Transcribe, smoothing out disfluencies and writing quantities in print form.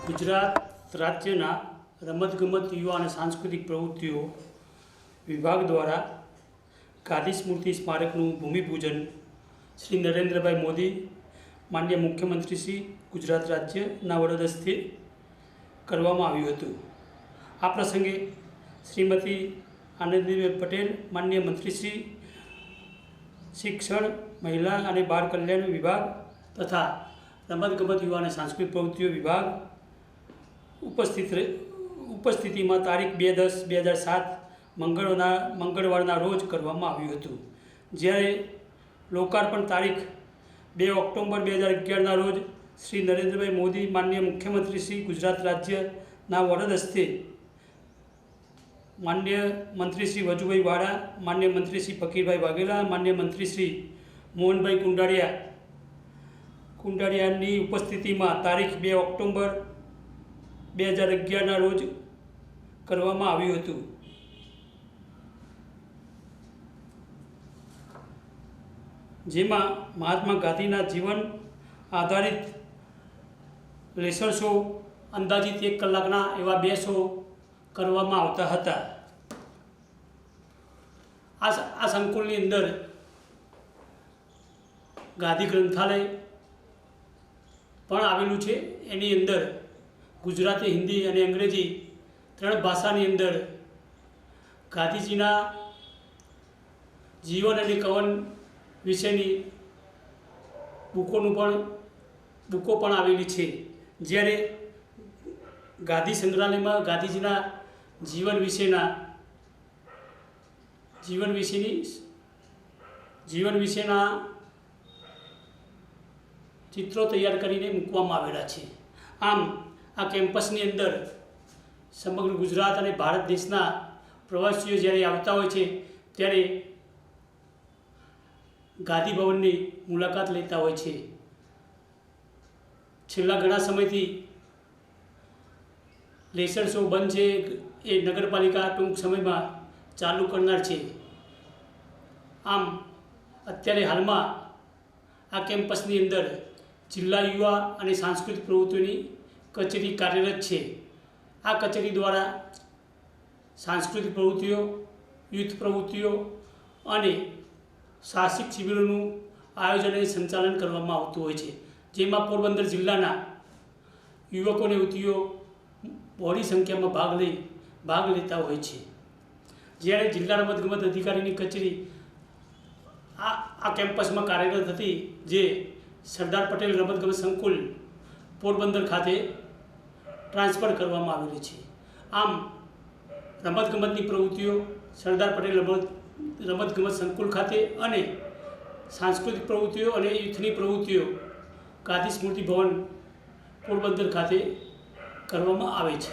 ગુજરાત રાજ્યના રમતગમત યુવા અને સાંસ્કૃતિક પ્રવૃત્તિઓ વિભાગ દ્વારા ગાંધી સ્મૃતિ સ્મારકનું ભૂમિપૂજન શ્રી નરેન્દ્રભાઈ મોદી માનનીય મુખ્યમંત્રી શ્રી ગુજરાત રાજ્યના વડોદ હસ્તે કરવામાં આવ્યું હતું। આ પ્રસંગે શ્રીમતી આનંદીબેન પટેલ માનનીય મંત્રીશ્રી શિક્ષણ મહિલા અને બાળ કલ્યાણ વિભાગ તથા રમતગમત યુવા અને સાંસ્કૃતિક પ્રવૃત્તિઓ વિભાગ ઉપસ્થિતિમાં તારીખ 2/10/2007 મંગળવારના રોજ કરવામાં આવ્યું હતું, જ્યારે લોકાર્પણ તારીખ 2 ઓક્ટોબર 2011ના રોજ શ્રી નરેન્દ્રભાઈ મોદી માનનીય મુખ્યમંત્રી શ્રી ગુજરાત રાજ્યના વડોદ હસ્તે માનનીય મંત્રી શ્રી વજુભાઈ વાળા, માનનીય મંત્રી શ્રી ફકીરભાઈ વાઘેલા, માનનીય મંત્રી શ્રી મોહનભાઈ કુંડારિયાની ઉપસ્થિતિમાં તારીખ 2 ઓક્ટોબર 2011ના રોજ કરવામાં આવ્યું હતું। જેમાં મહાત્મા ગાંધીના જીવન આધારિત લેસર શો અંદાજિત 1 કલાકના એવા 2 શો કરવામાં આવતા હતા। આ સંકુલની અંદર ગાંધી ગ્રંથાલય પણ આવેલું છે। એની અંદર ગુજરાતી, હિન્દી અને અંગ્રેજી 3 ભાષાની અંદર ગાંધીજીના જીવન અને કવન વિશેની બુકો પણ આવેલી છે, જ્યારે ગાંધી સંગ્રહાલયમાં ગાંધીજીના જીવન વિશેના ચિત્રો તૈયાર કરીને મૂકવામાં આવેલા છે। આમ આ કેમ્પસની અંદર સમગ્ર ગુજરાત અને ભારત દેશના પ્રવાસીઓ જ્યારે આવતા હોય છે ત્યારે ગાંધી ભવનની મુલાકાત લેતા હોય છે। છેલ્લા ઘણા સમયથી લેસર શો બંધ છે, એ નગરપાલિકા ટૂંક સમયમાં ચાલુ કરનાર છે। આમ અત્યારે હાલમાં આ કેમ્પસની અંદર જિલ્લા યુવા અને સાંસ્કૃતિક પ્રવૃત્તિઓની કચેરી કાર્યરત છે। આ કચેરી દ્વારા સાંસ્કૃતિક પ્રવૃત્તિઓ, યુથ પ્રવૃત્તિઓ અને સાહસિક શિબિરોનું આયોજન અને સંચાલન કરવામાં આવતું હોય છે, જેમાં પોરબંદર જિલ્લાના યુવકો અને યુવતીઓ બહોળી સંખ્યામાં ભાગ લેતા હોય છે। જ્યારે જિલ્લા રમતગમત અધિકારીની કચેરી આ કેમ્પસમાં કાર્યરત હતી, જે સરદાર પટેલ રમતગમત સંકુલ પોરબંદર ખાતે ટ્રાન્સફર કરવામાં આવેલી છે। આમ રમતગમતની પ્રવૃત્તિઓ સરદાર પટેલ રમતગમત સંકુલ ખાતે અને સાંસ્કૃતિક પ્રવૃત્તિઓ અને યુથની પ્રવૃત્તિઓ ગાંધી સ્મૃતિ ભવન પોરબંદર ખાતે કરવામાં આવે છે।